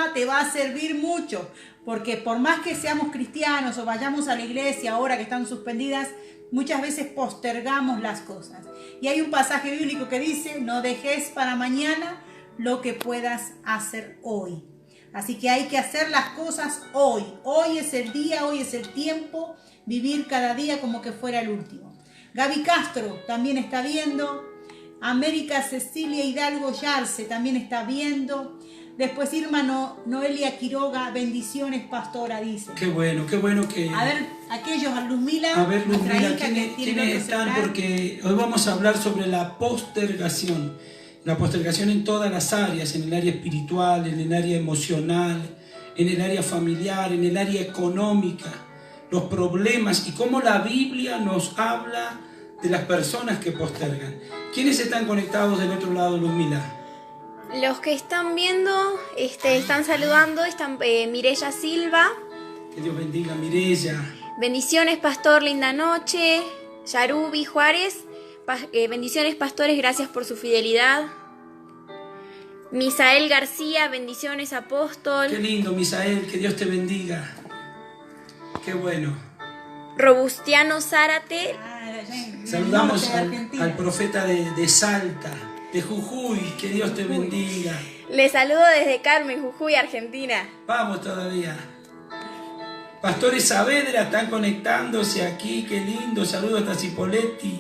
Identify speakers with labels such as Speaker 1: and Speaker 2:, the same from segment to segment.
Speaker 1: Jehová te va a servir mucho, porque por más que seamos cristianos o vayamos a la iglesia ahora que están suspendidas, muchas veces postergamos las cosas. Y hay un pasaje bíblico que dice, no dejes para mañana lo que puedas hacer hoy. Así que hay que hacer las cosas hoy. Hoy es el día, hoy es el tiempo, vivir cada día como que fuera el último. Gaby Castro también está viendo. América Cecilia Hidalgo Yarce también está viendo. Después Irma Noelia Quiroga, bendiciones pastora, dice.
Speaker 2: Qué bueno que...
Speaker 1: A ver, aquellos, a Luzmila.
Speaker 2: A ver, Luzmila, ¿quiénes están? Porque hoy vamos a hablar sobre la postergación. La postergación en todas las áreas, en el área espiritual, en el área emocional, en el área familiar, en el área económica, los problemas y cómo la Biblia nos habla de las personas que postergan. ¿Quiénes están conectados del otro lado, Luzmila?
Speaker 3: Los que están viendo, están saludando, están Mireya Silva.
Speaker 2: Que Dios bendiga, Mireya.
Speaker 3: Bendiciones, pastor, linda noche. Yarubi Juárez. Bendiciones, pastores, gracias por su fidelidad. Misael García, bendiciones, apóstol.
Speaker 2: Qué lindo, Misael, que Dios te bendiga. Qué bueno.
Speaker 3: Robustiano Zárate.
Speaker 2: Saludamos al profeta de Salta, de Jujuy, que Dios te bendiga.
Speaker 3: Les saludo desde Carmen, Jujuy, Argentina.
Speaker 2: Vamos todavía. Pastores Saavedra están conectándose aquí, qué lindo. Saludos hasta Cipoletti.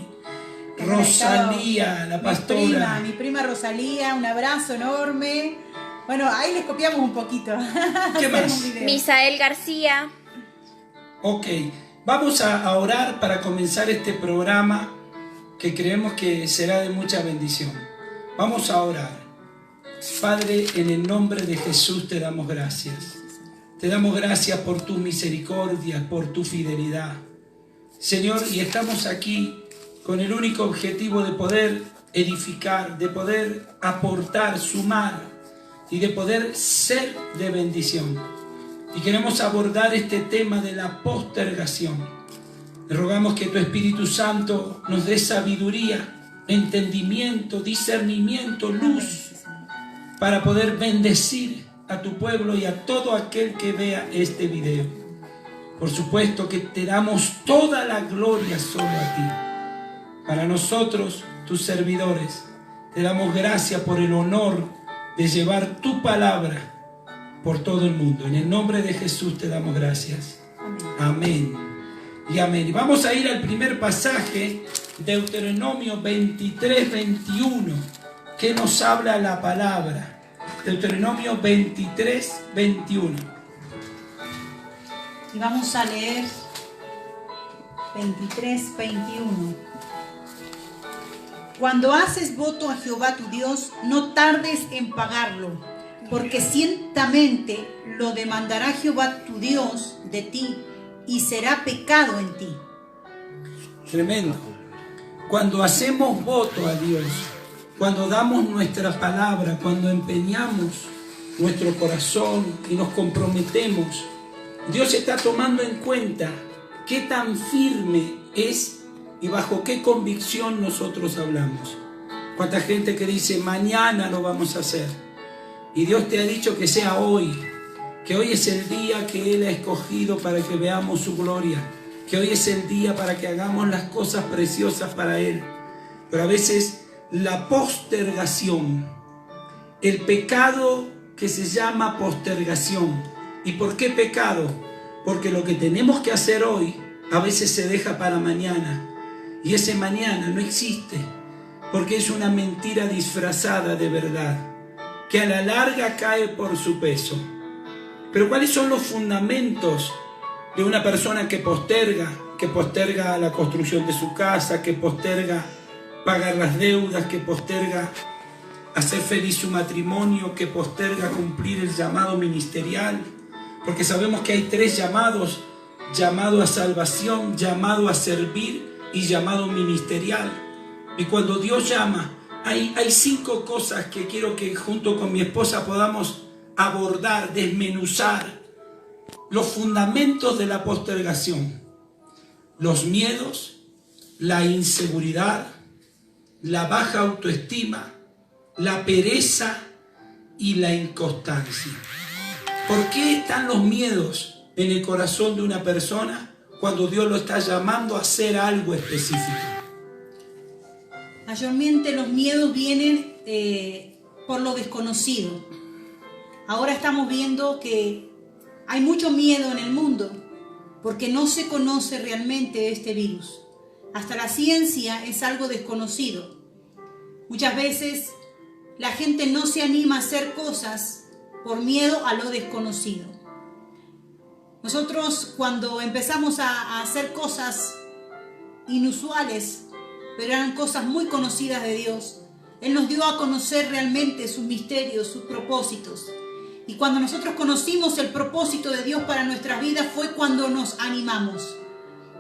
Speaker 2: Rosalía, la pastora.
Speaker 1: Mi prima Rosalía, un abrazo enorme. Bueno, ahí les copiamos un poquito.
Speaker 2: ¿Qué más?
Speaker 3: Misael García.
Speaker 2: Ok, vamos a orar para comenzar este programa que creemos que será de mucha bendición. Vamos a orar. Padre, en el nombre de Jesús te damos gracias. Te damos gracias por tu misericordia, por tu fidelidad. Señor, y estamos aquí con el único objetivo de poder edificar, de poder aportar, sumar y de poder ser de bendición. Y queremos abordar este tema de la postergación. Le rogamos que tu Espíritu Santo nos dé sabiduría, entendimiento, discernimiento, luz, para poder bendecir a tu pueblo y a todo aquel que vea este video. Por supuesto que te damos toda la gloria solo a ti. Para nosotros, tus servidores, te damos gracias por el honor de llevar tu palabra por todo el mundo. En el nombre de Jesús te damos gracias. Amén. Y amén. Y vamos a ir al primer pasaje, Deuteronomio 23, 21, que nos habla la palabra. Deuteronomio 23, 21.
Speaker 1: Y vamos a leer 23, 21. Cuando haces voto a Jehová tu Dios, no tardes en pagarlo, porque ciertamente lo demandará Jehová tu Dios de ti, y será pecado en ti.
Speaker 2: Tremendo. Cuando hacemos voto a Dios, cuando damos nuestra palabra, cuando empeñamos nuestro corazón y nos comprometemos, Dios está tomando en cuenta qué tan firme es y bajo qué convicción nosotros hablamos. Cuánta gente que dice mañana lo vamos a hacer, y Dios te ha dicho que sea hoy, que hoy es el día que Él ha escogido para que veamos su gloria, que hoy es el día para que hagamos las cosas preciosas para Él. Pero a veces la postergación, el pecado que se llama postergación. ¿Y por qué pecado? Porque lo que tenemos que hacer hoy a veces se deja para mañana. Y ese mañana no existe, porque es una mentira disfrazada de verdad, que a la larga cae por su peso. Pero ¿cuáles son los fundamentos de una persona que posterga la construcción de su casa, que posterga pagar las deudas, que posterga hacer feliz su matrimonio, que posterga cumplir el llamado ministerial? Porque sabemos que hay 3 llamados: llamado a salvación, llamado a servir y llamado ministerial. Y cuando Dios llama, hay 5 cosas que quiero que junto con mi esposa podamos abordar, desmenuzar. Los fundamentos de la postergación: los miedos, la inseguridad, la baja autoestima, la pereza y la inconstancia. ¿Por qué están los miedos en el corazón de una persona cuando Dios lo está llamando a hacer algo específico?
Speaker 1: Mayormente los miedos vienen por lo desconocido. Ahora estamos viendo que hay mucho miedo en el mundo porque no se conoce realmente este virus. Hasta la ciencia es algo desconocido. Muchas veces la gente no se anima a hacer cosas por miedo a lo desconocido. Nosotros cuando empezamos a hacer cosas inusuales, pero eran cosas muy conocidas de Dios, Él nos dio a conocer realmente sus misterios, sus propósitos. Y cuando nosotros conocimos el propósito de Dios para nuestras vidas fue cuando nos animamos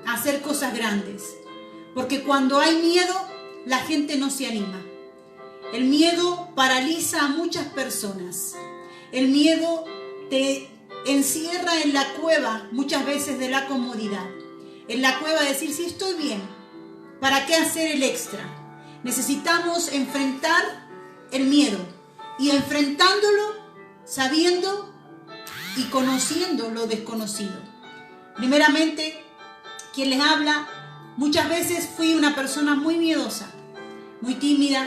Speaker 1: a hacer cosas grandes. Porque cuando hay miedo, la gente no se anima. El miedo paraliza a muchas personas. El miedo te encierra en la cueva muchas veces de la comodidad. En la cueva de decir, sí, estoy bien. ¿Para qué hacer el extra? Necesitamos enfrentar el miedo. Y enfrentándolo, sabiendo y conociendo lo desconocido. Primeramente, quien les habla, muchas veces fui una persona muy miedosa, muy tímida.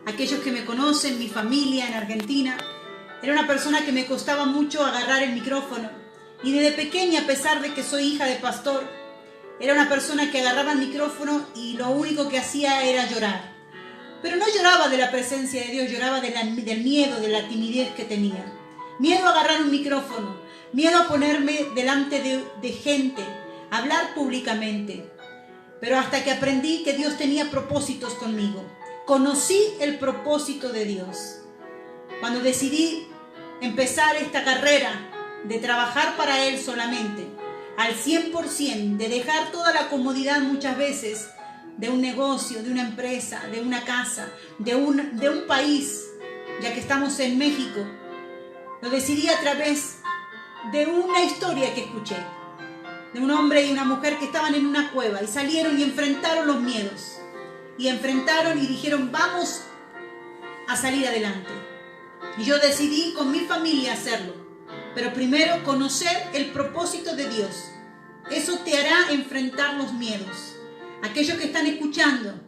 Speaker 1: Aquellos que me conocen, mi familia en Argentina, era una persona que me costaba mucho agarrar el micrófono. Y desde pequeña, a pesar de que soy hija de pastor, era una persona que agarraba el micrófono y lo único que hacía era llorar. Pero no lloraba de la presencia de Dios, lloraba del miedo, de la timidez que tenía. Miedo a agarrar un micrófono, miedo a ponerme delante de gente, a hablar públicamente. Pero hasta que aprendí que Dios tenía propósitos conmigo. Conocí el propósito de Dios. Cuando decidí empezar esta carrera de trabajar para Él solamente, al 100%, de dejar toda la comodidad muchas veces de un negocio, de una empresa, de una casa, de un país, ya que estamos en México, lo decidí a través de una historia que escuché, de un hombre y una mujer que estaban en una cueva y salieron y enfrentaron los miedos. Y enfrentaron y dijeron, vamos a salir adelante. Y yo decidí con mi familia hacerlo. Pero primero conocer el propósito de Dios. Eso te hará enfrentar los miedos. Aquellos que están escuchando,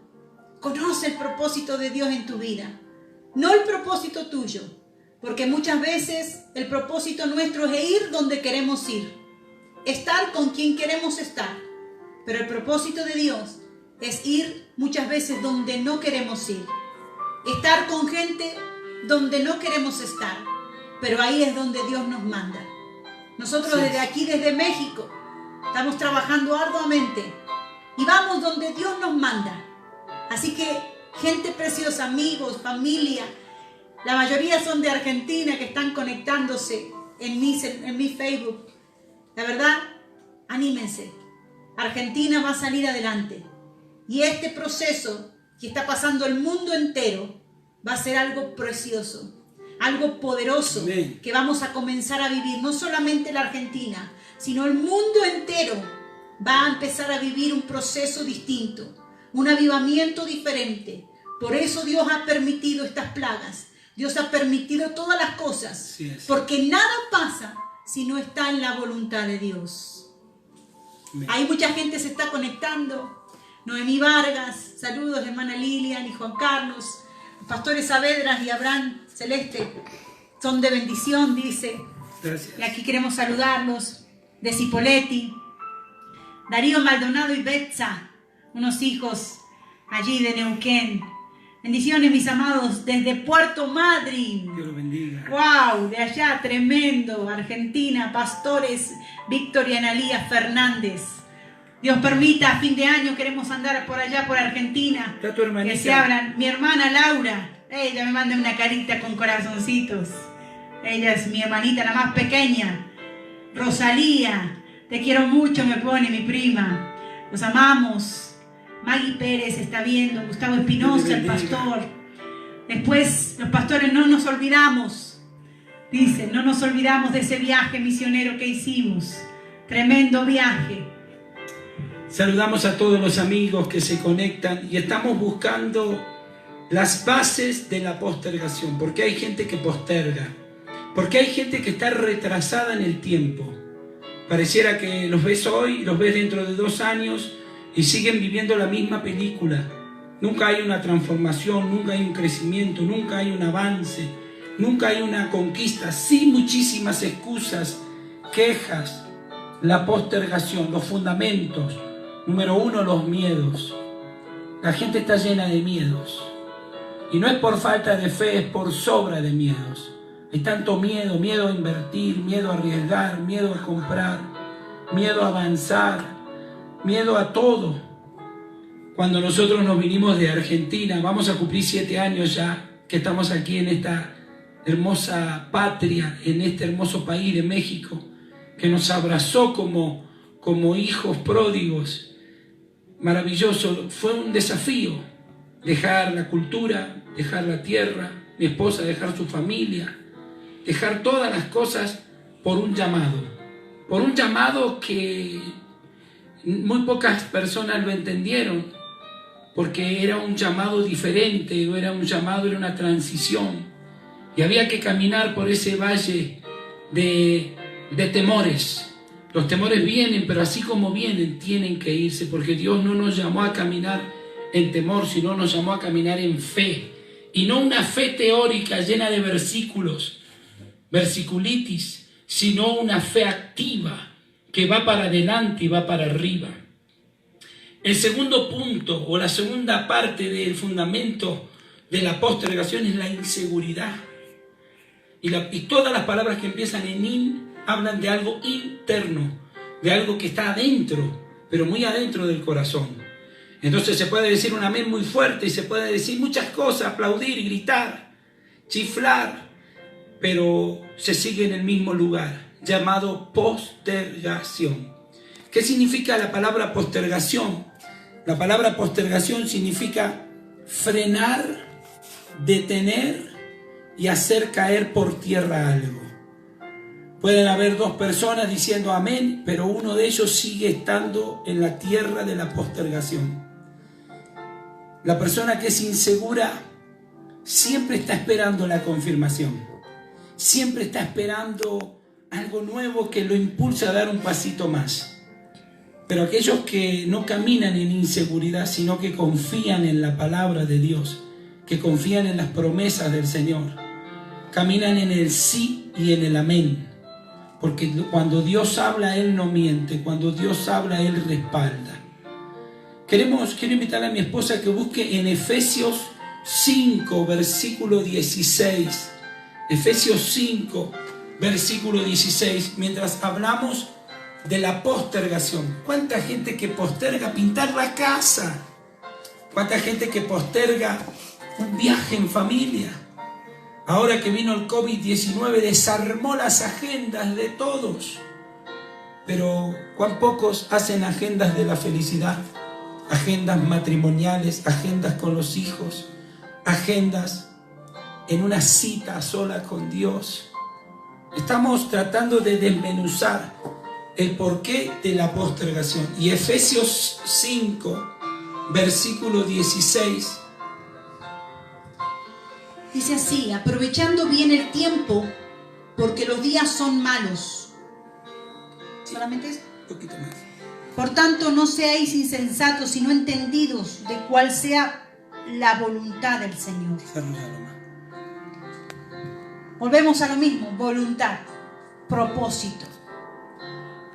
Speaker 1: conoce el propósito de Dios en tu vida. No el propósito tuyo. Porque muchas veces el propósito nuestro es ir donde queremos ir. Estar con quien queremos estar. Pero el propósito de Dios es ir muchas veces donde no queremos ir. Estar con gente donde no queremos estar. Pero ahí es donde Dios nos manda. Nosotros desde aquí, desde México, estamos trabajando arduamente. Y vamos donde Dios nos manda. Así que, gente preciosa, amigos, familia, la mayoría son de Argentina que están conectándose en mi Facebook. La verdad, anímense. Argentina va a salir adelante. Y este proceso que está pasando el mundo entero va a ser algo precioso, algo poderoso. Amén. Que vamos a comenzar a vivir. No solamente la Argentina, sino el mundo entero va a empezar a vivir un proceso distinto, un avivamiento diferente. Por eso Dios ha permitido estas plagas. Dios ha permitido todas las cosas. Porque nada pasa si no está en la voluntad de Dios. Amén. Hay mucha gente que se está conectando. Noemí Vargas, saludos, hermana Lilian y Juan Carlos. Los pastores Saavedra y Abraham Celeste son de bendición, dice.
Speaker 2: Gracias.
Speaker 1: Y aquí queremos saludarlos. De Cipoletti, Darío Maldonado y Betsa, unos hijos allí de Neuquén. Bendiciones, mis amados, desde Puerto Madryn.
Speaker 2: Dios los bendiga.
Speaker 1: ¡Wow! De allá, tremendo. Argentina, pastores Víctor y Analía Fernández. Dios permita, a fin de año queremos andar por allá, por Argentina.
Speaker 2: Está tu hermanita.
Speaker 1: Que se abran. Mi hermana Laura, ella me manda una carita con corazoncitos. Ella es mi hermanita, la más pequeña. Rosalía, te quiero mucho, me pone mi prima. Los amamos. Maggie Pérez está viendo, Gustavo Espinosa, el pastor. Después, los pastores, no nos olvidamos. Dicen, no nos olvidamos de ese viaje misionero que hicimos. Tremendo viaje.
Speaker 2: Saludamos a todos los amigos que se conectan y estamos buscando las bases de la postergación, porque hay gente que posterga. Porque hay gente que está retrasada en el tiempo. Pareciera que los ves hoy, los ves dentro de 2 años y siguen viviendo la misma película. Nunca hay una transformación, nunca hay un crecimiento, nunca hay un avance, nunca hay una conquista. Sí, muchísimas excusas, quejas, la postergación, los fundamentos. Número 1, los miedos. La gente está llena de miedos. Y no es por falta de fe, es por sobra de miedos. Hay tanto miedo, miedo a invertir, miedo a arriesgar, miedo a comprar, miedo a avanzar, miedo a todo. Cuando nosotros nos vinimos de Argentina, vamos a cumplir 7 años ya que estamos aquí en esta hermosa patria, en este hermoso país de México, que nos abrazó como hijos pródigos. Maravilloso, fue un desafío dejar la cultura, dejar la tierra, mi esposa dejar su familia, dejar todas las cosas por un llamado que muy pocas personas lo entendieron, porque era un llamado diferente, era una transición, y había que caminar por ese valle de temores. Los temores vienen, pero así como vienen, tienen que irse, porque Dios no nos llamó a caminar en temor, sino nos llamó a caminar en fe, y no una fe teórica llena de versículos, versiculitis, sino una fe activa que va para adelante y va para arriba. El segundo punto, o la segunda parte del fundamento de la postergación, es la inseguridad. Y todas las palabras que empiezan en in hablan de algo interno, de algo que está adentro, pero muy adentro del corazón. Entonces se puede decir un amén muy fuerte y se puede decir muchas cosas, aplaudir, gritar, chiflar, pero se sigue en el mismo lugar, llamado postergación. ¿Qué significa la palabra postergación? La palabra postergación significa frenar, detener y hacer caer por tierra algo. Pueden haber 2 personas diciendo amén, pero uno de ellos sigue estando en la tierra de la postergación. La persona que es insegura siempre está esperando la confirmación. Siempre está esperando algo nuevo que lo impulsa a dar un pasito más. Pero aquellos que no caminan en inseguridad, sino que confían en la palabra de Dios, que confían en las promesas del Señor, caminan en el sí y en el amén. Porque cuando Dios habla, Él no miente. Cuando Dios habla, Él respalda. Quiero invitar a mi esposa a que busque en Efesios 5, versículo 16. Efesios 5, versículo 16. Mientras hablamos de la postergación. ¿Cuánta gente que posterga pintar la casa? ¿Cuánta gente que posterga un viaje en familia? Ahora que vino el COVID-19 desarmó las agendas de todos. Pero ¿cuán pocos hacen agendas de la felicidad? Agendas matrimoniales, agendas con los hijos, agendas en una cita sola con Dios. Estamos tratando de desmenuzar el porqué de la postergación. Y Efesios 5, versículo 16.
Speaker 1: Dice así: aprovechando bien el tiempo, porque los días son malos. Sí, ¿solamente eso?
Speaker 2: Un poquito más.
Speaker 1: Por tanto, no seáis insensatos, sino entendidos de cuál sea la voluntad del Señor. Volvemos a lo mismo: voluntad, propósito.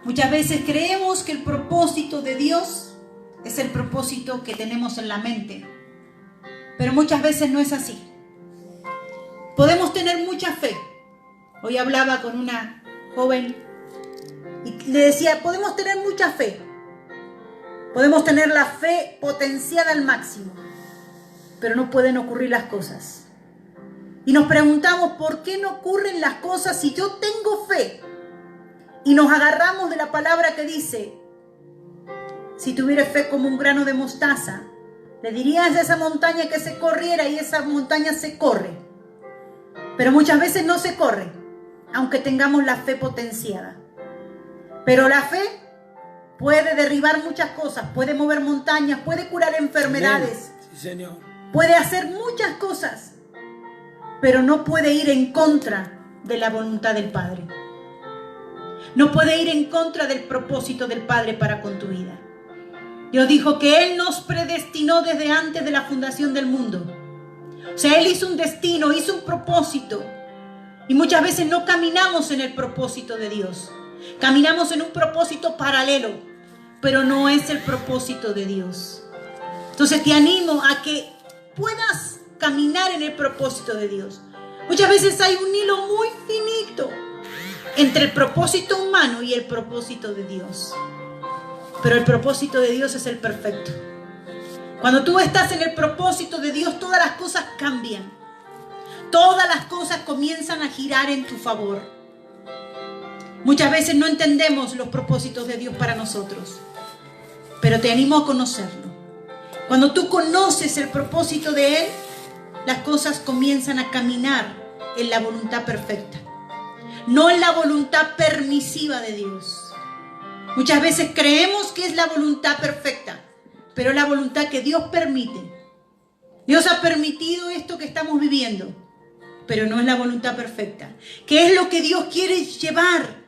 Speaker 1: Muchas veces creemos que el propósito de Dios es el propósito que tenemos en la mente, pero muchas veces no es así. Podemos tener mucha fe. Hoy hablaba con una joven y le decía: podemos tener mucha fe. Podemos tener la fe potenciada al máximo, pero no pueden ocurrir las cosas. Y nos preguntamos: ¿por qué no ocurren las cosas si yo tengo fe? Y nos agarramos de la palabra que dice: si tuviera fe como un grano de mostaza, le dirías a esa montaña que se corriera y esa montaña se corre. Pero muchas veces no se corre, aunque tengamos la fe potenciada. Pero la fe puede derribar muchas cosas, puede mover montañas, puede curar enfermedades.
Speaker 2: Sí, Señor.
Speaker 1: Puede hacer muchas cosas, pero no puede ir en contra de la voluntad del Padre. No puede ir en contra del propósito del Padre para con tu vida. Dios dijo que Él nos predestinó desde antes de la fundación del mundo. O sea, Él hizo un destino, hizo un propósito. Y muchas veces no caminamos en el propósito de Dios. Caminamos en un propósito paralelo, pero no es el propósito de Dios. Entonces te animo a que puedas caminar en el propósito de Dios. Muchas veces hay un hilo muy finito entre el propósito humano y el propósito de Dios. Pero el propósito de Dios es el perfecto. Cuando tú estás en el propósito de Dios, todas las cosas cambian. Todas las cosas comienzan a girar en tu favor. Muchas veces no entendemos los propósitos de Dios para nosotros, pero te animo a conocerlo. Cuando tú conoces el propósito de Él, las cosas comienzan a caminar en la voluntad perfecta, no en la voluntad permisiva de Dios. Muchas veces creemos que es la voluntad perfecta, pero es la voluntad que Dios permite. Dios ha permitido esto que estamos viviendo, pero no es la voluntad perfecta. ¿Qué es lo que Dios quiere llevar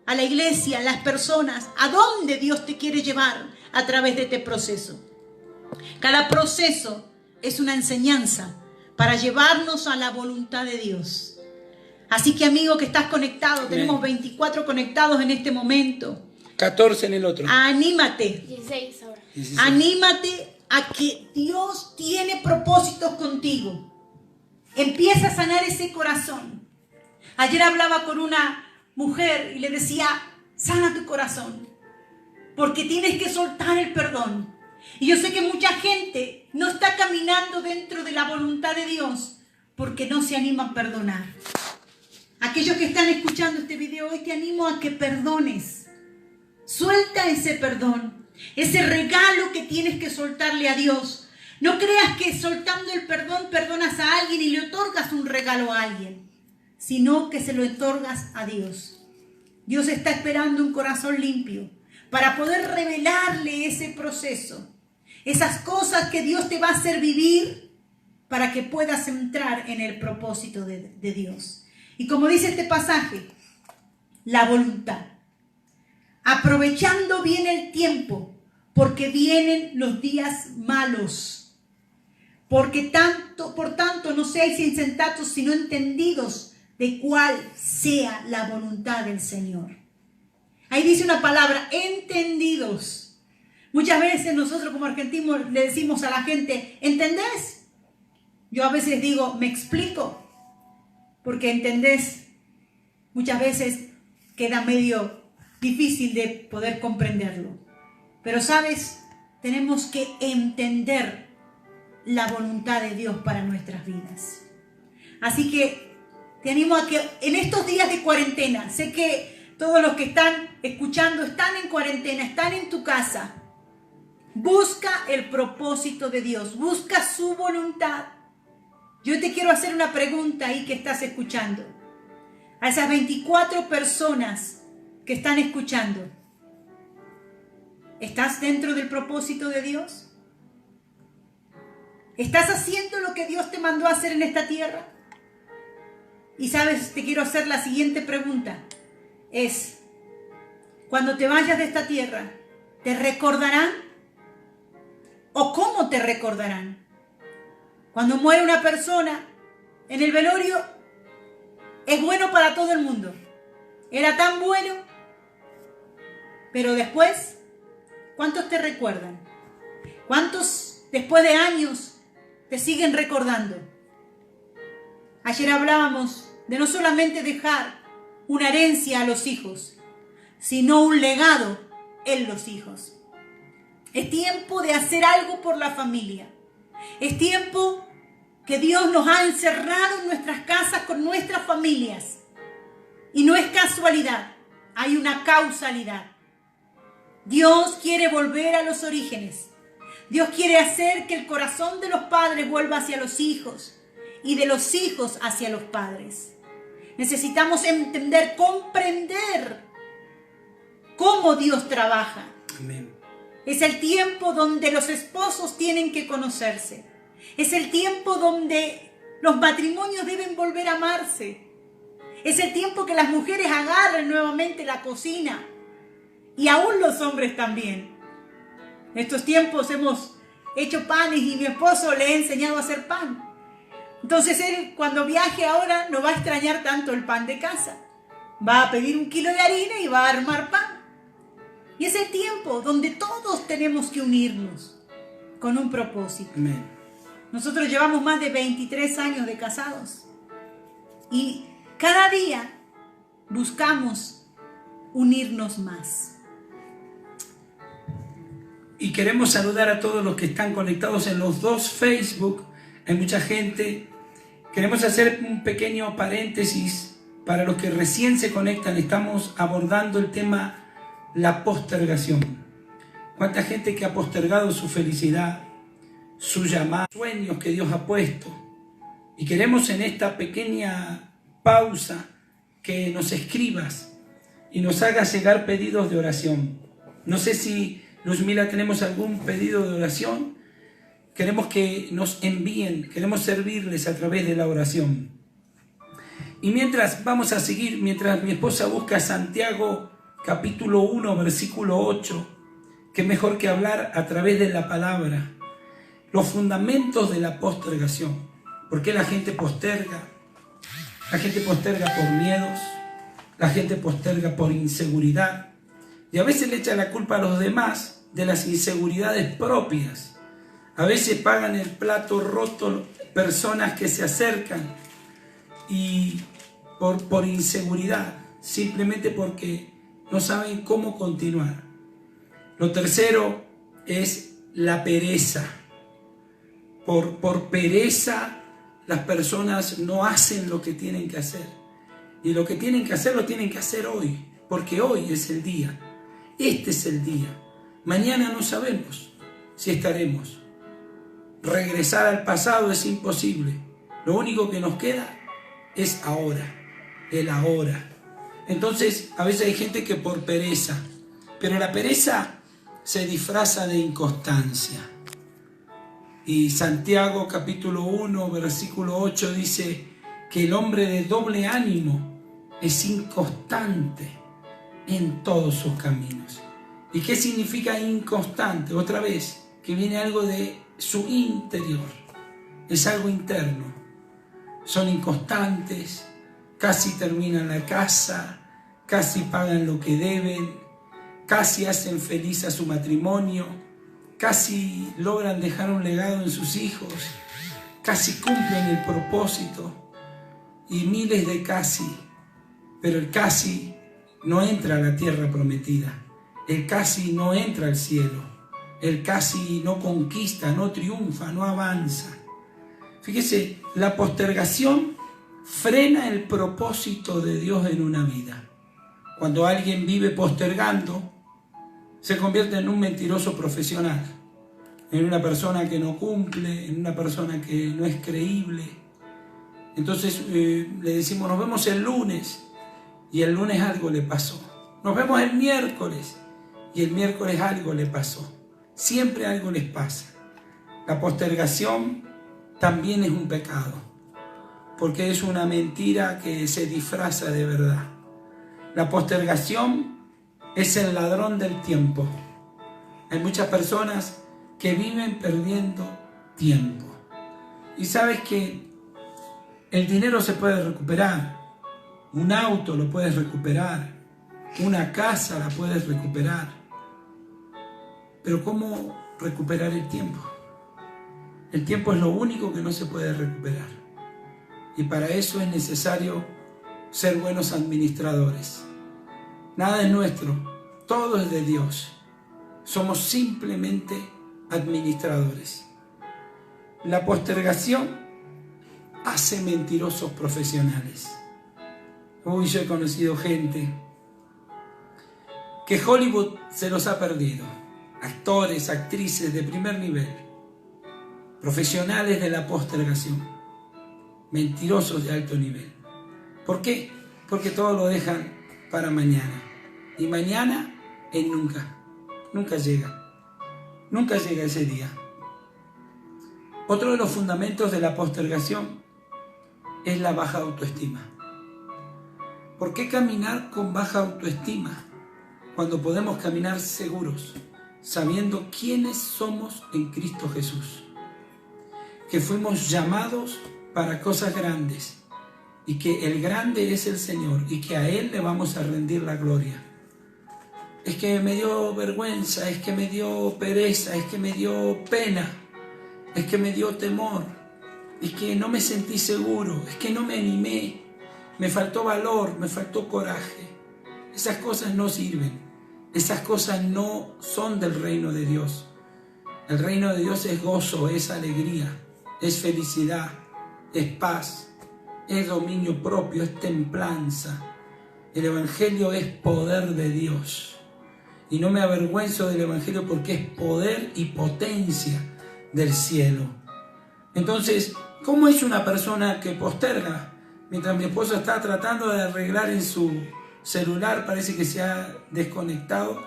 Speaker 1: a la iglesia, a las personas? ¿A dónde Dios te quiere llevar a través de este proceso? Cada proceso es una enseñanza para llevarnos a la voluntad de Dios. Así que, amigo que estás conectado, tenemos 24 conectados en este momento.
Speaker 2: 14 en el otro.
Speaker 1: Anímate.
Speaker 3: 16 ahora.
Speaker 2: 16.
Speaker 1: Anímate a que Dios tiene propósitos contigo. Empieza a sanar ese corazón. Ayer hablaba con una mujer y le decía, sana tu corazón, porque tienes que soltar el perdón. Y yo sé que mucha gente no está caminando dentro de la voluntad de Dios porque no se anima a perdonar. Aquellos que están escuchando este video hoy, te animo a que perdones. Suelta ese perdón, ese regalo que tienes que soltarle a Dios. No creas que soltando el perdón perdonas a alguien y le otorgas un regalo a alguien, sino que se lo otorgas a Dios. Dios está esperando un corazón limpio para poder revelarle ese proceso, esas cosas que Dios te va a hacer vivir para que puedas entrar en el propósito de Dios. Y como dice este pasaje, la voluntad. Aprovechando bien el tiempo, porque vienen los días malos. Por tanto, no seáis insensatos, sino entendidos de cuál sea la voluntad del Señor. Ahí dice una palabra, entendidos. Muchas veces nosotros como argentinos le decimos a la gente, ¿entendés? Yo a veces digo, ¿me explico? Porque entendés, muchas veces queda medio difícil de poder comprenderlo. Pero sabes, tenemos que entender la voluntad de Dios para nuestras vidas. Así que te animo a que en estos días de cuarentena, sé que todos los que están escuchando están en cuarentena, están en tu casa. Busca el propósito de Dios, busca su voluntad. Yo te quiero hacer una pregunta ahí que estás escuchando. A esas 24 personas que están escuchando, ¿estás dentro del propósito de Dios? ¿Estás haciendo lo que Dios te mandó a hacer en esta tierra? Y sabes, te quiero hacer la siguiente pregunta. Es, cuando te vayas de esta tierra, ¿te recordarán? ¿O cómo te recordarán? Cuando muere una persona en el velorio, es bueno para todo el mundo. Era tan bueno, pero después, ¿cuántos te recuerdan? ¿Cuántos después de años te siguen recordando? Ayer hablábamos de no solamente dejar una herencia a los hijos, sino un legado en los hijos. Es tiempo de hacer algo por la familia. Es tiempo que Dios nos ha encerrado en nuestras casas con nuestras familias. Y no es casualidad, hay una causalidad. Dios quiere volver a los orígenes. Dios quiere hacer que el corazón de los padres vuelva hacia los hijos y de los hijos hacia los padres. Necesitamos entender, comprender cómo Dios trabaja.
Speaker 2: Amén.
Speaker 1: Es el tiempo donde los esposos tienen que conocerse. Es el tiempo donde los matrimonios deben volver a amarse. Es el tiempo que las mujeres agarren nuevamente la cocina. Y aún los hombres también. En estos tiempos hemos hecho panes y mi esposo le he enseñado a hacer pan. Entonces él, cuando viaje ahora, no va a extrañar tanto el pan de casa. Va a pedir 1 kilo de harina y va a armar pan. Y es el tiempo donde todos tenemos que unirnos con un propósito.
Speaker 2: Amén.
Speaker 1: Nosotros llevamos más de 23 años de casados. Y cada día buscamos unirnos más.
Speaker 2: Y queremos saludar a todos los que están conectados en los 2 Facebook. Hay mucha gente. Queremos hacer un pequeño paréntesis para los que recién se conectan. Estamos abordando el tema la postergación. ¿Cuánta gente que ha postergado su felicidad, su llamado, sueños que Dios ha puesto? Y queremos en esta pequeña pausa que nos escribas y nos hagas llegar pedidos de oración. No sé si, Luzmila, tenemos algún pedido de oración. Queremos que nos envíen, queremos servirles a través de la oración. Y mientras vamos a seguir, mientras mi esposa busca Santiago capítulo 1, versículo 8, que mejor que hablar a través de la palabra, los fundamentos de la postergación. ¿Por qué la gente posterga? La gente posterga por miedos, la gente posterga por inseguridad, y a veces le echa la culpa a los demás de las inseguridades propias. A veces pagan el plato roto personas que se acercan y por inseguridad, simplemente porque no saben cómo continuar. Lo tercero es la pereza. Por pereza las personas no hacen lo que tienen que hacer. Y lo que tienen que hacer lo tienen que hacer hoy, porque hoy es el día. Este es el día. Mañana no sabemos si estaremos. Regresar al pasado es imposible. Lo único que nos queda es ahora, el ahora. Entonces, a veces hay gente que por pereza, pero la pereza se disfraza de inconstancia. Y Santiago capítulo 1, versículo 8 dice que el hombre de doble ánimo es inconstante en todos sus caminos. ¿Y qué significa inconstante? Otra vez, que viene algo de su interior, es algo interno. Son inconstantes, casi terminan la casa, casi pagan lo que deben, casi hacen feliz a su matrimonio, casi logran dejar un legado en sus hijos, casi cumplen el propósito y miles de casi, pero el casi no entra a la tierra prometida, el casi no entra al cielo, el casi no conquista, no triunfa, no avanza. Fíjese, la postergación frena el propósito de Dios en una vida. Cuando alguien vive postergando, se convierte en un mentiroso profesional, en una persona que no cumple, en una persona que no es creíble. Entonces le decimos, nos vemos el lunes, y el lunes algo le pasó. Nos vemos el miércoles, y el miércoles algo le pasó. Siempre algo les pasa. La postergación también es un pecado, porque es una mentira que se disfraza de verdad. La postergación es el ladrón del tiempo. Hay muchas personas que viven perdiendo tiempo. Y sabes que el dinero se puede recuperar, un auto lo puedes recuperar, una casa la puedes recuperar. Pero ¿cómo recuperar el tiempo? El tiempo es lo único que no se puede recuperar. Y para eso es necesario ser buenos administradores. Nada es nuestro, todo es de Dios. Somos simplemente administradores. La postergación hace mentirosos profesionales. Uy, yo he conocido gente que Hollywood se los ha perdido. Actores, actrices de primer nivel, profesionales de la postergación, mentirosos de alto nivel. ¿Por qué? Porque todo lo dejan para mañana. Y mañana es nunca. Nunca llega. Nunca llega ese día. Otro de los fundamentos de la postergación es la baja autoestima. ¿Por qué caminar con baja autoestima cuando podemos caminar seguros, sabiendo quiénes somos en Cristo Jesús? Que fuimos llamados para cosas grandes y que el grande es el Señor y que a Él le vamos a rendir la gloria. Es que me dio vergüenza, es que me dio pereza, es que me dio pena, es que me dio temor, es que no me sentí seguro, es que no me animé, me faltó valor, me faltó coraje. Esas cosas no sirven, esas cosas no son del reino de Dios. El reino de Dios es gozo, es alegría, es felicidad, es paz, es dominio propio, es templanza. El Evangelio es poder de Dios. Y no me avergüenzo del Evangelio porque es poder y potencia del cielo. Entonces, ¿cómo es una persona que posterga? Mientras mi esposa está tratando de arreglar en su celular, parece que se ha desconectado.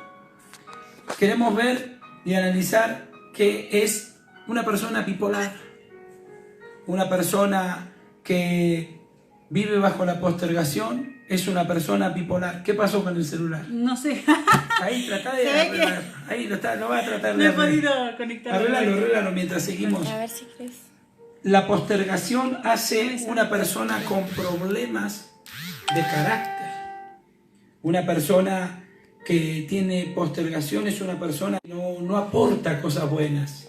Speaker 2: Queremos ver y analizar que es una persona bipolar. Una persona que vive bajo la postergación es una persona bipolar. ¿Qué pasó con el celular?
Speaker 1: No sé.
Speaker 2: Ahí trata de arreglar. Ahí lo va a tratar
Speaker 1: No
Speaker 2: de
Speaker 1: he podido conectar.
Speaker 2: Arréglalo mientras seguimos.
Speaker 3: A ver si crees.
Speaker 2: La postergación hace una persona con problemas de carácter. Una persona que tiene postergación es una persona que no aporta cosas buenas.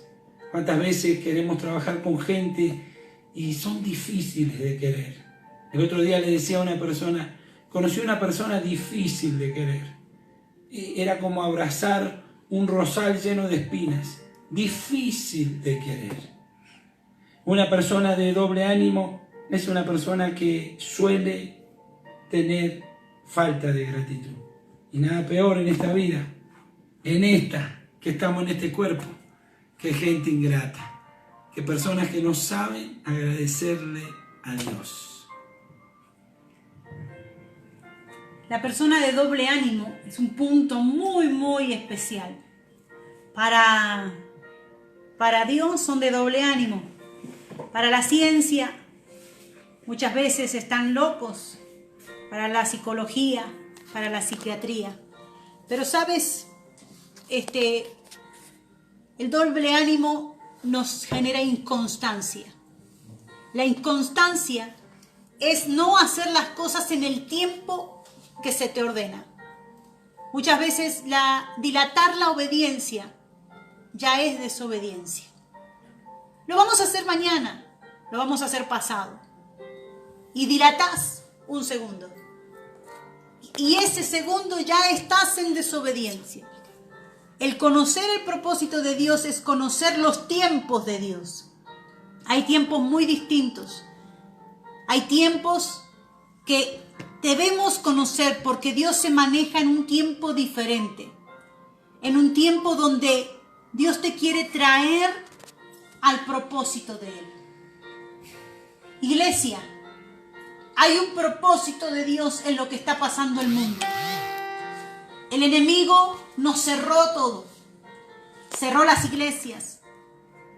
Speaker 2: ¿Cuántas veces queremos trabajar con gente y son difíciles de querer? El otro día le decía a una persona, conocí a una persona difícil de querer. Era como abrazar un rosal lleno de espinas. Difícil de querer. Una persona de doble ánimo es una persona que suele tener falta de gratitud. Y nada peor en esta vida, en esta que estamos en este cuerpo, que gente ingrata, que personas que no saben agradecerle a Dios.
Speaker 1: La persona de doble ánimo es un punto muy, muy especial. Para Dios son de doble ánimo. Para la ciencia, muchas veces están locos. Para la psicología, para la psiquiatría. Pero sabes, el doble ánimo nos genera inconstancia. La inconstancia es no hacer las cosas en el tiempo que se te ordena. Muchas veces dilatar la obediencia ya es desobediencia. Lo vamos a hacer mañana, lo vamos a hacer pasado. Y dilatás un segundo. Y ese segundo ya estás en desobediencia. El conocer el propósito de Dios es conocer los tiempos de Dios. Hay tiempos muy distintos. Hay tiempos que debemos conocer porque Dios se maneja en un tiempo diferente. En un tiempo donde Dios te quiere traer al propósito de Él. Iglesia, hay un propósito de Dios en lo que está pasando en el mundo. El enemigo nos cerró todo. Cerró las iglesias.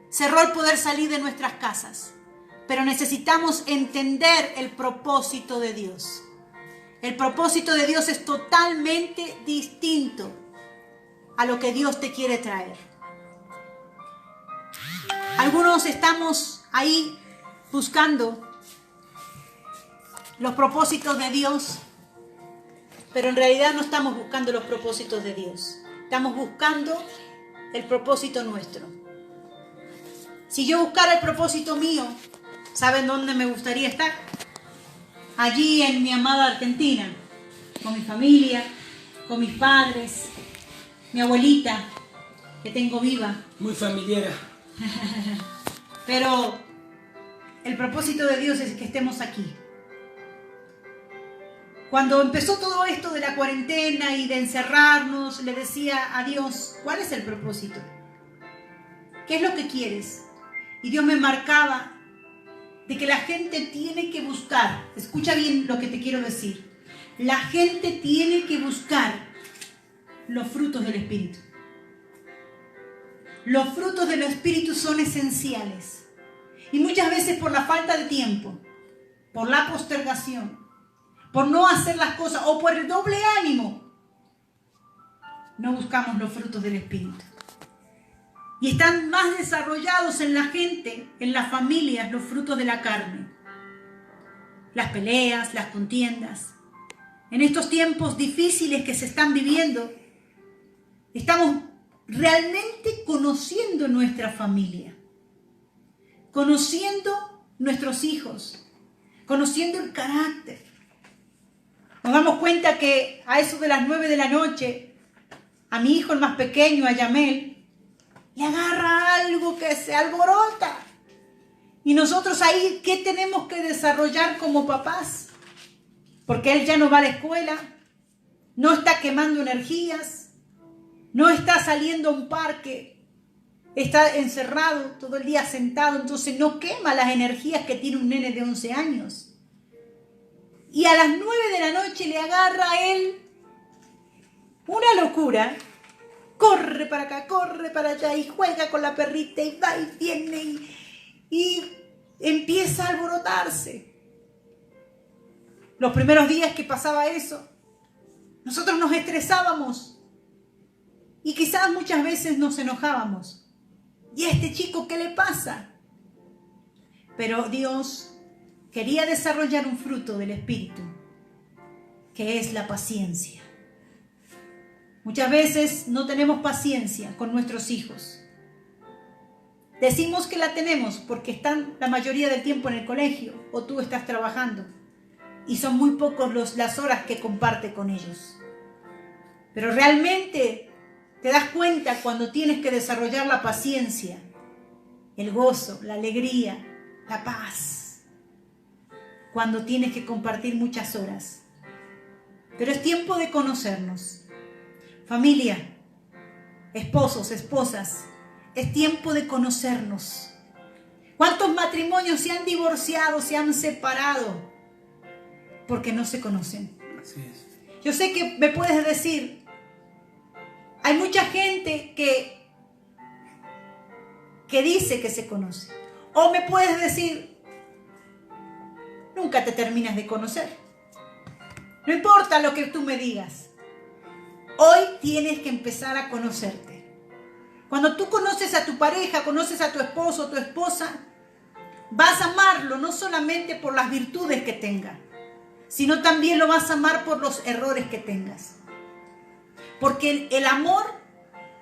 Speaker 1: Cerró el poder salir de nuestras casas. Pero necesitamos entender el propósito de Dios. El propósito de Dios es totalmente distinto a lo que Dios te quiere traer. Algunos estamos ahí buscando los propósitos de Dios, pero en realidad no estamos buscando los propósitos de Dios. Estamos buscando el propósito nuestro. Si yo buscara el propósito mío, ¿saben dónde me gustaría estar? Allí en mi amada Argentina, con mi familia, con mis padres, mi abuelita, que tengo viva.
Speaker 2: Muy familiar.
Speaker 1: Pero el propósito de Dios es que estemos aquí. Cuando empezó todo esto de la cuarentena y de encerrarnos, le decía a Dios, ¿cuál es el propósito? ¿Qué es lo que quieres? Y Dios me marcaba de que la gente tiene que buscar, escucha bien lo que te quiero decir, la gente tiene que buscar los frutos del Espíritu. Los frutos del Espíritu son esenciales. Y muchas veces por la falta de tiempo, por la postergación, por no hacer las cosas o por el doble ánimo, no buscamos los frutos del Espíritu. Y están más desarrollados en la gente, en las familias, los frutos de la carne. Las peleas, las contiendas. En estos tiempos difíciles que se están viviendo, estamos realmente conociendo nuestra familia, conociendo nuestros hijos, conociendo el carácter. Nos damos cuenta que a eso de las 9 de la noche, a mi hijo el más pequeño, a Yamel, le agarra algo que se alborota. Y nosotros ahí, ¿qué tenemos que desarrollar como papás? Porque él ya no va a la escuela, no está quemando energías, no está saliendo a un parque, está encerrado todo el día sentado, entonces no quema las energías que tiene un nene de 11 años. Y a las 9 de la noche le agarra a él una locura. Corre para acá, corre para allá y juega con la perrita y va y viene y empieza a alborotarse. Los primeros días que pasaba eso, nosotros nos estresábamos y quizás muchas veces nos enojábamos. ¿Y a este chico qué le pasa? Pero Dios quería desarrollar un fruto del Espíritu, que es la paciencia. Muchas veces no tenemos paciencia con nuestros hijos. Decimos que la tenemos porque están la mayoría del tiempo en el colegio o tú estás trabajando y son muy pocos las horas que comparte con ellos. Pero realmente te das cuenta cuando tienes que desarrollar la paciencia, el gozo, la alegría, la paz, cuando tienes que compartir muchas horas. Pero es tiempo de conocernos. Familia, esposos, esposas, es tiempo de conocernos. ¿Cuántos matrimonios se han divorciado, se han separado? Porque no se conocen.
Speaker 2: Así es.
Speaker 1: Yo sé que me puedes decir, hay mucha gente que dice que se conoce. O me puedes decir, nunca te terminas de conocer. No importa lo que tú me digas. Hoy tienes que empezar a conocerte. Cuando tú conoces a tu pareja, conoces a tu esposo o tu esposa, vas a amarlo no solamente por las virtudes que tenga, sino también lo vas a amar por los errores que tengas. Porque el amor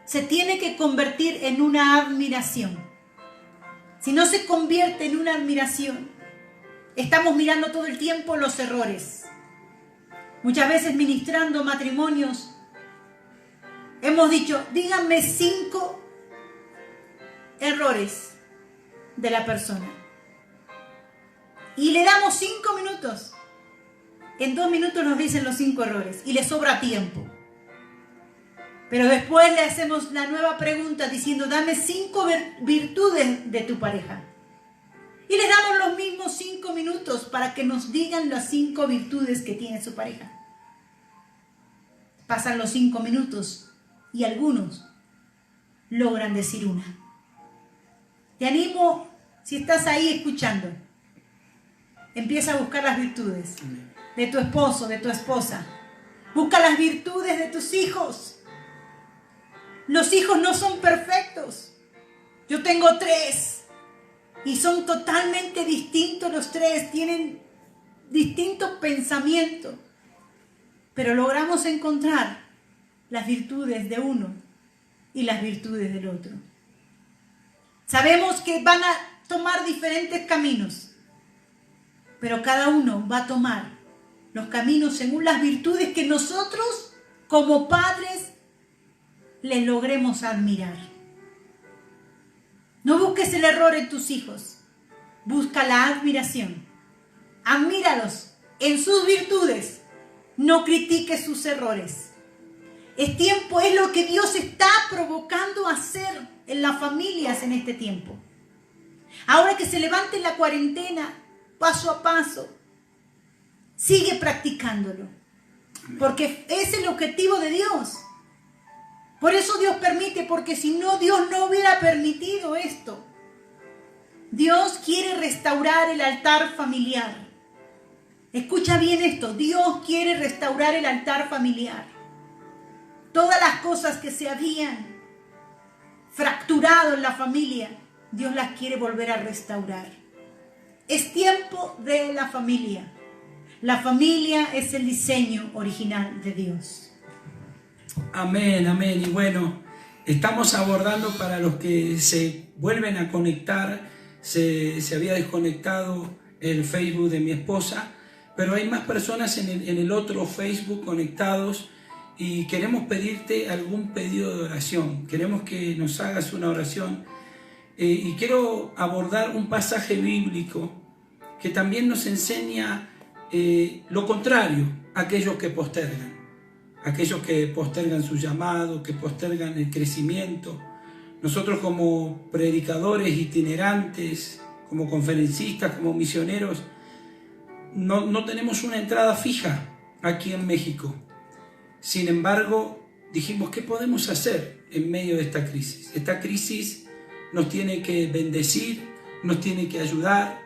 Speaker 1: se tiene que convertir en una admiración. Si no se convierte en una admiración, estamos mirando todo el tiempo los errores. Muchas veces ministrando matrimonios, hemos dicho, díganme 5 errores de la persona. Y le damos 5 minutos. En 2 minutos nos dicen los 5 errores y le sobra tiempo. Pero después le hacemos la nueva pregunta diciendo, dame 5 virtudes de tu pareja. Y le damos los mismos 5 minutos para que nos digan las 5 virtudes que tiene su pareja. Pasan los 5 minutos. Y algunos logran decir una. Te animo, si estás ahí escuchando, empieza a buscar las virtudes de tu esposo, de tu esposa. Busca las virtudes de tus hijos. Los hijos no son perfectos. Yo tengo 3 y son totalmente distintos los 3. Tienen distintos pensamientos. Pero logramos encontrar las virtudes de uno y las virtudes del otro. Sabemos que van a tomar diferentes caminos, pero cada uno va a tomar los caminos según las virtudes que nosotros, como padres, les logremos admirar. No busques el error en tus hijos, busca la admiración. Admíralos en sus virtudes, no critiques sus errores. Es tiempo, es lo que Dios está provocando a hacer en las familias en este tiempo. Ahora que se levante la cuarentena, paso a paso, sigue practicándolo. Porque es el objetivo de Dios. Por eso Dios permite, porque si no, Dios no hubiera permitido esto. Dios quiere restaurar el altar familiar. Escucha bien esto, Dios quiere restaurar el altar familiar. Todas las cosas que se habían fracturado en la familia, Dios las quiere volver a restaurar. Es tiempo de la familia. La familia es el diseño original de Dios.
Speaker 2: Amén, amén. Y bueno, estamos abordando para los que se vuelven a conectar. Se había desconectado el Facebook de mi esposa, pero hay más personas en el otro Facebook conectados y queremos pedirte algún pedido de oración. Queremos que nos hagas una oración y quiero abordar un pasaje bíblico que también nos enseña lo contrario a aquellos que postergan su llamado, que postergan el crecimiento. Nosotros como predicadores itinerantes, como conferencistas, como misioneros, no tenemos una entrada fija aquí en México. Sin embargo, dijimos, ¿qué podemos hacer en medio de esta crisis? Esta crisis nos tiene que bendecir, nos tiene que ayudar,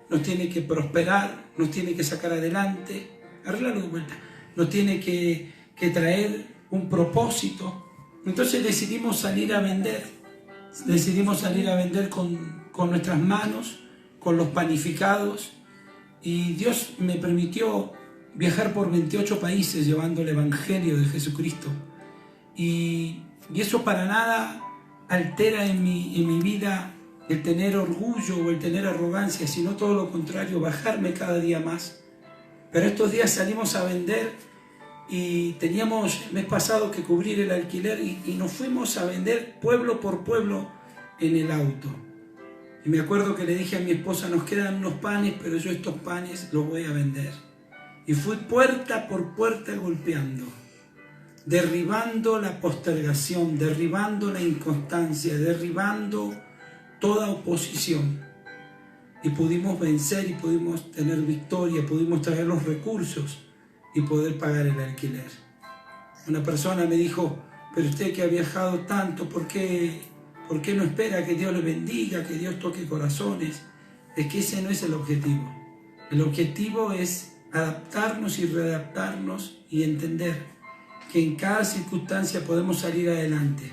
Speaker 2: nos tiene que prosperar, nos tiene que sacar adelante, arreglarlo de vuelta, nos tiene que traer un propósito. Entonces decidimos salir a vender con nuestras manos, con los panificados, y Dios me permitió viajar por 28 países llevando el Evangelio de Jesucristo, y eso para nada altera en mi vida el tener orgullo o el tener arrogancia, sino todo lo contrario, bajarme cada día más. Pero estos días salimos a vender y teníamos el mes pasado que cubrir el alquiler y nos fuimos a vender pueblo por pueblo en el auto. Y me acuerdo que le dije a mi esposa, nos quedan unos panes, pero yo estos panes los voy a vender. Y fui puerta por puerta golpeando, derribando la postergación, derribando la inconstancia, derribando toda oposición. Y pudimos vencer y pudimos tener victoria, pudimos traer los recursos y poder pagar el alquiler. Una persona me dijo, pero usted que ha viajado tanto, ¿por qué no espera que Dios le bendiga, que Dios toque corazones? Es que ese no es el objetivo. El objetivo es adaptarnos y readaptarnos y entender que en cada circunstancia podemos salir adelante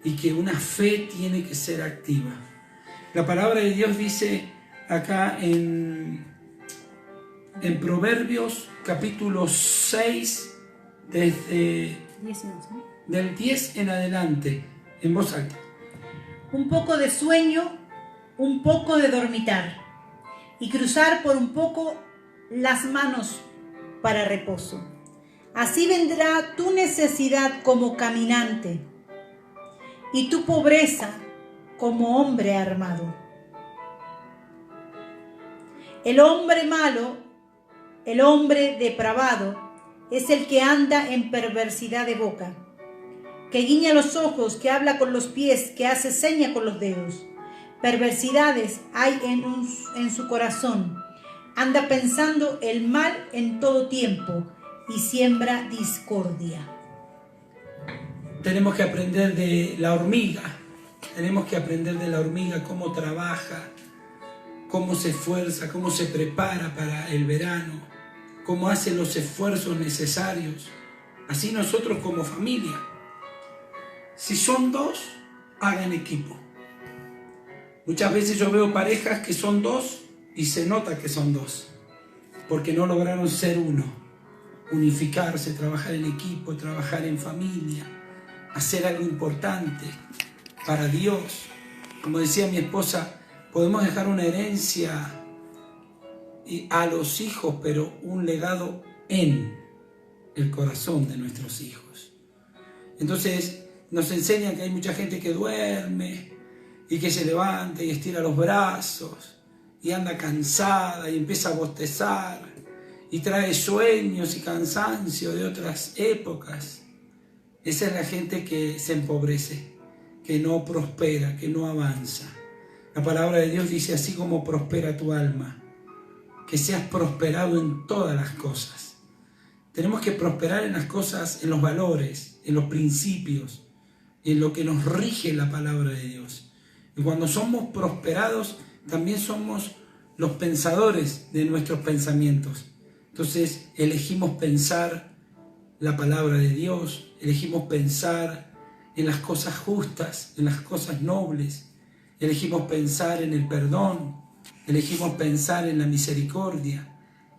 Speaker 2: y que una fe tiene que ser activa. La palabra de Dios dice acá en Proverbios capítulo 6, desde del 10 en adelante, en voz alta.
Speaker 1: Un poco de sueño, un poco de dormitar, y cruzar por un poco las manos para reposo. Así vendrá tu necesidad como caminante, y tu pobreza como hombre armado. El hombre malo, el hombre depravado, es el que anda en perversidad de boca, que guiña los ojos, que habla con los pies, que hace seña con los dedos. Perversidades hay en su corazón. Anda pensando el mal en todo tiempo y siembra discordia.
Speaker 2: Tenemos que aprender de la hormiga. Tenemos que aprender de la hormiga cómo trabaja, cómo se esfuerza, cómo se prepara para el verano, cómo hace los esfuerzos necesarios. Así nosotros como familia. Si son dos, hagan equipo. Muchas veces yo veo parejas que son dos y se nota que son dos, porque no lograron ser uno, unificarse, trabajar en equipo, trabajar en familia, hacer algo importante para Dios. Como decía mi esposa, podemos dejar una herencia a los hijos, pero un legado en el corazón de nuestros hijos. Entonces nos enseñan que hay mucha gente que duerme y que se levanta y estira los brazos y anda cansada y empieza a bostezar y trae sueños y cansancio de otras épocas. Esa es la gente que se empobrece, que no prospera, que no avanza. La palabra de Dios dice, así como prospera tu alma, que seas prosperado en todas las cosas. Tenemos que prosperar en las cosas, en los valores, en los principios, en lo que nos rige la palabra de Dios. Y cuando somos prosperados, también somos los pensadores de nuestros pensamientos. Entonces elegimos pensar la palabra de Dios, elegimos pensar en las cosas justas, en las cosas nobles, elegimos pensar en el perdón, elegimos pensar en la misericordia,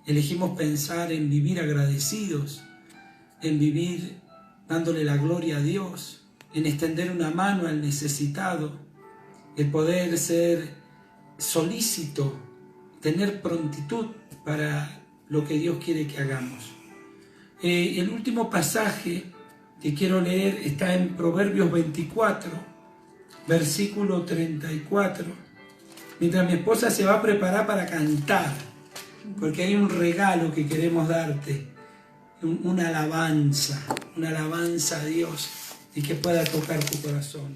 Speaker 2: elegimos pensar en vivir agradecidos, en vivir dándole la gloria a Dios, en extender una mano al necesitado, el poder ser solícito, tener prontitud para lo que Dios quiere que hagamos. El último pasaje que quiero leer está en Proverbios 24, versículo 34. Mientras mi esposa se va a preparar para cantar, porque hay un regalo que queremos darte, una alabanza a Dios y que pueda tocar tu corazón.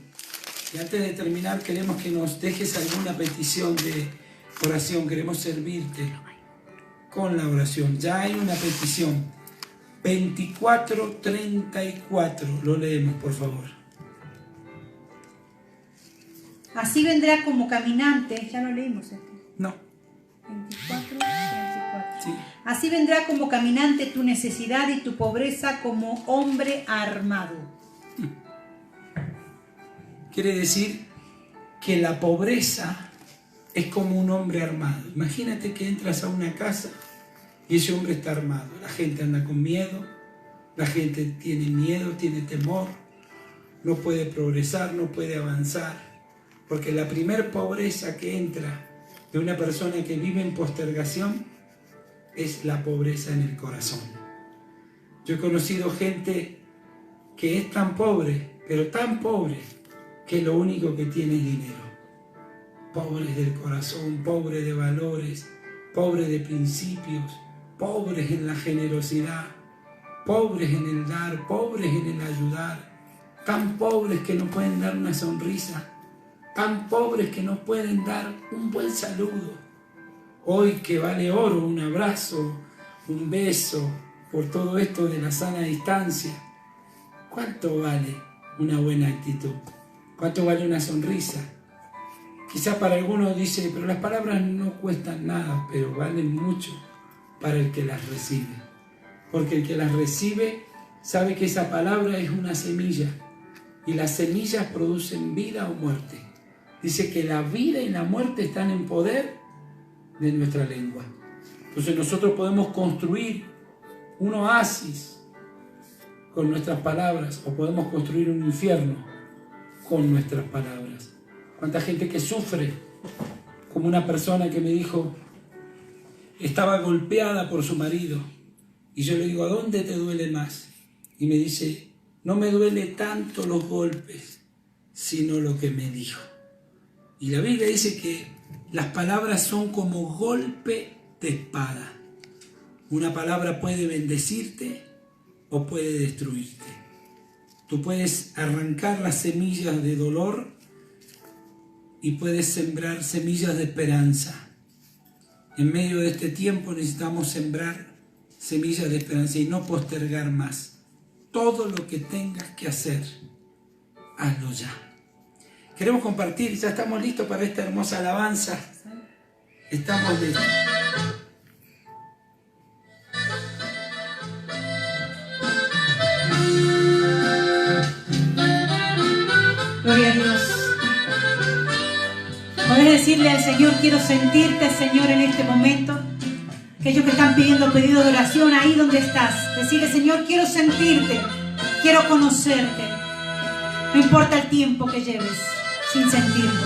Speaker 2: Y antes de terminar, queremos que nos dejes alguna petición de oración. Queremos servirte con la oración. Ya hay una petición. 24:34. Lo leemos, por favor.
Speaker 1: Así vendrá como caminante. Ya lo leímos.
Speaker 2: No.
Speaker 1: 24:34.
Speaker 2: Sí.
Speaker 1: Así vendrá como caminante tu necesidad y tu pobreza como hombre armado.
Speaker 2: Quiere decir que la pobreza es como un hombre armado. Imagínate que entras a una casa y ese hombre está armado. La gente anda con miedo, la gente tiene miedo, tiene temor, no puede progresar, no puede avanzar. Porque la primer pobreza que entra de una persona que vive en postergación es la pobreza en el corazón. Yo he conocido gente que es tan pobre, pero tan pobre, que lo único que tiene es dinero. Pobres del corazón, pobres de valores, pobres de principios, pobres en la generosidad, pobres en el dar, pobres en el ayudar, tan pobres que no pueden dar una sonrisa, tan pobres que no pueden dar un buen saludo. Hoy que vale oro un abrazo, un beso, por todo esto de la sana distancia, ¿cuánto vale una buena actitud? ¿Cuánto vale una sonrisa? Quizás para algunos dice, pero las palabras no cuestan nada, pero valen mucho para el que las recibe. Porque el que las recibe sabe que esa palabra es una semilla y las semillas producen vida o muerte. Dice que la vida y la muerte están en poder de nuestra lengua. Entonces nosotros podemos construir un oasis con nuestras palabras o podemos construir un infierno con nuestras palabras. Cuánta gente que sufre, como una persona que me dijo, estaba golpeada por su marido, y yo le digo, ¿a dónde te duele más? Y me dice, no me duele tanto los golpes, sino lo que me dijo. Y la Biblia dice que las palabras son como golpe de espada. Una palabra puede bendecirte o puede destruirte. Tú puedes arrancar las semillas de dolor y puedes sembrar semillas de esperanza. En medio de este tiempo necesitamos sembrar semillas de esperanza y no postergar más. Todo lo que tengas que hacer, hazlo ya. Queremos compartir, ya estamos listos para esta hermosa alabanza. Estamos listos.
Speaker 1: Gloria a Dios. Podés decirle al Señor, quiero sentirte, Señor, en este momento. Aquellos que están pidiendo pedido de oración, ahí donde estás. Decirle, Señor, quiero sentirte, quiero conocerte. No importa el tiempo que lleves sin sentirlo.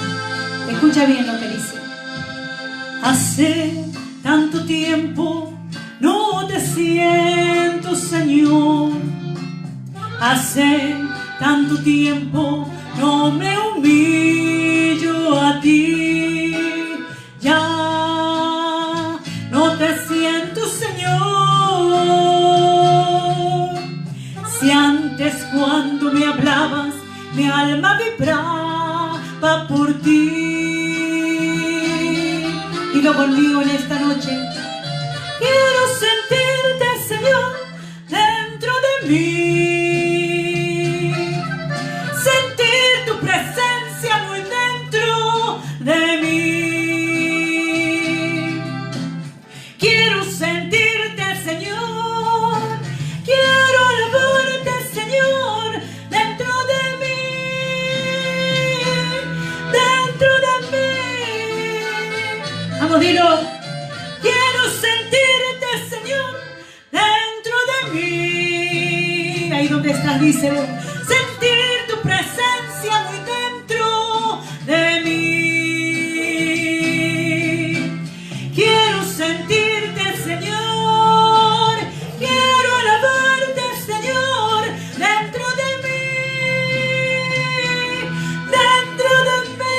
Speaker 1: Escucha bien lo que dice. Hace tanto tiempo no te siento, Señor. Hace tanto tiempo no me humillo a ti. Ya no te siento, Señor. Si antes cuando me hablabas mi alma vibraba por ti. Dilo conmigo en esta noche. Quiero sentirte, Señor, dentro de mí. Sentir tu presencia muy dentro de mí. Quiero sentirte, ahí donde estás, díselo. Sentir tu presencia muy dentro de mí. Quiero sentirte, Señor. Quiero alabarte, Señor, dentro de mí. Dentro de mí.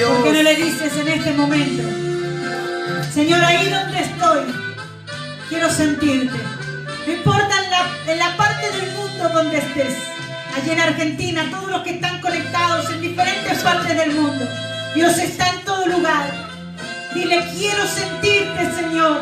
Speaker 1: ¿Por qué no le dices en este momento: Señor, ahí donde estoy, quiero sentirte? No importa en la parte del mundo donde estés, allí en Argentina, todos los que están conectados en diferentes partes del mundo, Dios está en todo lugar. Dile: quiero sentirte, Señor.